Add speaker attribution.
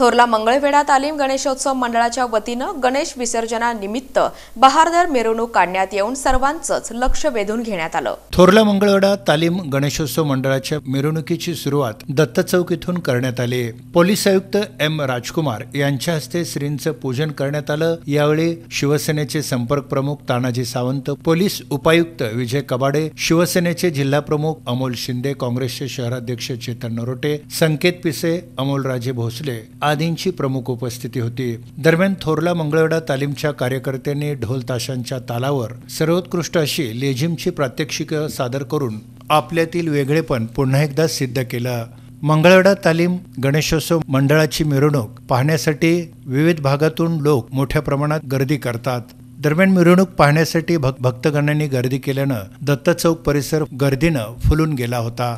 Speaker 1: थोरला मंगळवेढा तालीम गणेशोत्सव मंडळाच्या वतीनं गणेश विसर्जनानिमित्त बहारदार मिरवणूक काढण्यात येऊन सर्वांचंच लक्ष वेधून घेण्यात आलं।
Speaker 2: थोरला मंगळवेढा तालीम गणेशोत्सव मंडळाच्या मिरवणुकीची सुरुवात दत्त चौक इथून करण्यात आली। पोलीस आयुक्त एम राजकुमार यांच्या हस्ते श्रींचं पूजन करण्यात आलं। यावेळी शिवसेनेचे संपर्क प्रमुख तानाजी सावंत, पोलीस उपायुक्त विजय कबाडे, शिवसेनेचे जिल्हा प्रमुख अमोल शिंदे, काँग्रेसचे शहराध्यक्ष चेतन नरोटे, संकेत पिसे, अमोल राजे भोसले आदींची प्रमुख उपस्थिती होती। दरम्यान थोरला मंगळवेढा तालीमच्या कार्यकर्त्यांनी ढोल ताशांच्या तालावर सर्वोत्कृष्ट अशी लेझिमची प्रात्यक्षिकं सादर करून आपल्यातील वेगळेपण पुन्हा एकदा सिद्ध केलं। मंगळवेढा तालीम गणेशोत्सव मंडळाची मिरवणूक पाहण्यासाठी विविध भागातून लोक मोठ्या प्रमाणात गर्दी करतात। दरम्यान मिरवणूक पाहण्यासाठी भक्तगणांनी गर्दी केल्यानं दत्त चौक परिसर गर्दीनं फुलून गेला होता।